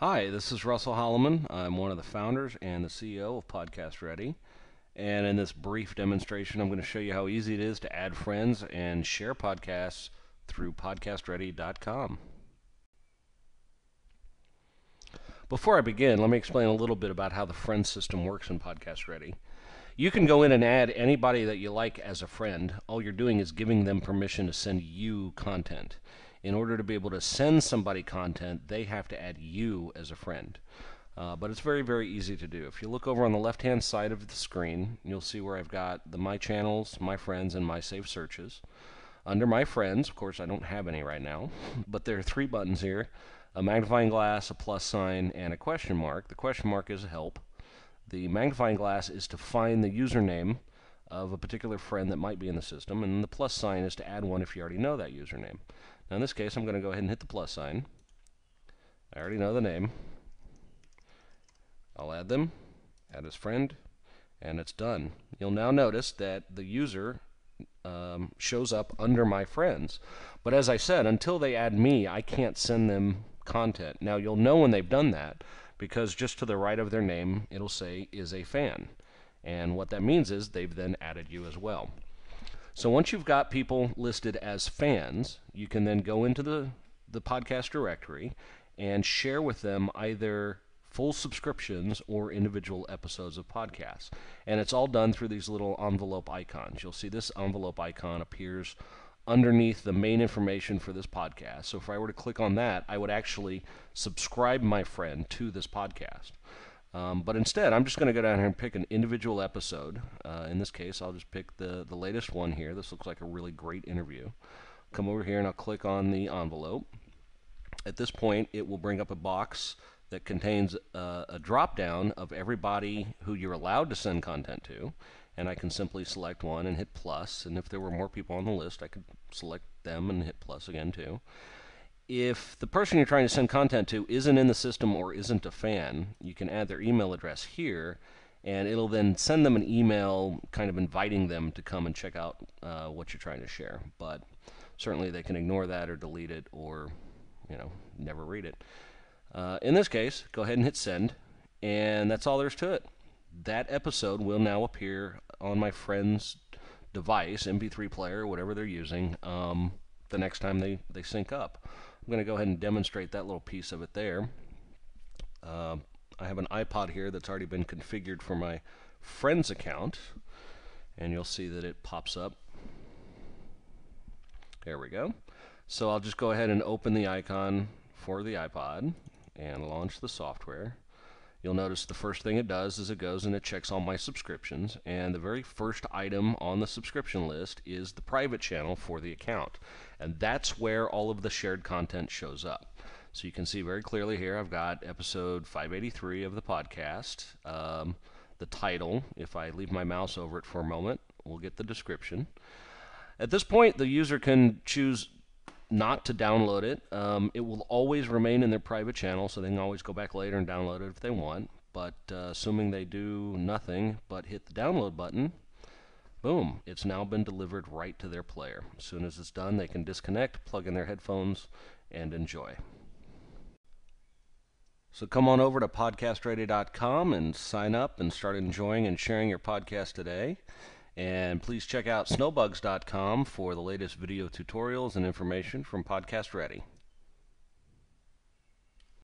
Hi, this is Russell Holloman. I'm one of the founders and the CEO of Podcast Ready. And in this brief demonstration, I'm going to show you how easy it is to add friends and share podcasts through podcastready.com. Before I begin, let me explain a little bit about how the friend system works in Podcast Ready. You can go in and add anybody that you like as a friend. All you're doing is giving them permission to send you content. In order to be able to send somebody content, they have to add you as a friend. But it's very, very easy to do. If you look over on the left-hand side of the screen, you'll see where I've got the My Channels, My Friends, and My Saved Searches. Under My Friends, of course, I don't have any right now, but there are three buttons here: a magnifying glass, a plus sign, and a question mark. The question mark is a help. The magnifying glass is to find the username of a particular friend that might be in the system, and the plus sign is to add one if you already know that username. Now in this case, I'm going to go ahead and hit the plus sign. I already know the name. I'll add them, add as friend, and it's done. You'll now notice that the user shows up under My Friends. But as I said, until they add me, I can't send them content. Now you'll know when they've done that, because just to the right of their name, it'll say is a fan. And what that means is they've then added you as well. So once you've got people listed as fans, you can then go into the podcast directory and share with them either full subscriptions or individual episodes of podcasts. And it's all done through these little envelope icons. You'll see this envelope icon appears underneath the main information for this podcast. So if I were to click on that, I would actually subscribe my friend to this podcast. But instead, I'm just going to go down here and pick an individual episode. In this case, I'll just pick the latest one here. This looks like a really great interview. Come over here and I'll click on the envelope. At this point, it will bring up a box that contains a drop-down of everybody who you're allowed to send content to. And I can simply select one and hit plus. And if there were more people on the list, I could select them and hit plus again too. If the person you're trying to send content to isn't in the system or isn't a fan, you can add their email address here, and it'll then send them an email kind of inviting them to come and check out what you're trying to share. But certainly they can ignore that or delete it or, never read it. In this case, go ahead and hit send, and that's all there is to it. That episode will now appear on my friend's device, MP3 player, whatever they're using, the next time they sync up. I'm going to go ahead and demonstrate that little piece of it there. I have an iPod here that's already been configured for my friend's account, and you'll see that it pops up. There we go. So I'll just go ahead and open the icon for the iPod and launch the software. You'll notice the first thing it does is it goes and it checks all my subscriptions, and the very first item on the subscription list is the private channel for the account, and that's where all of the shared content shows up. So you can see very clearly here I've got episode 583 of the podcast. The title, if I leave my mouse over it for a moment, we'll get the description. At this point, the user can choose not to download it. It will always remain in their private channel, so they can always go back later and download it if they want. But assuming they do nothing but hit the download button, boom, it's now been delivered right to their player. As soon as it's done, they can disconnect, plug in their headphones, and enjoy. So come on over to podcastready.com and sign up and start enjoying and sharing your podcast today. And please check out snowbugs.com for the latest video tutorials and information from Podcast Ready.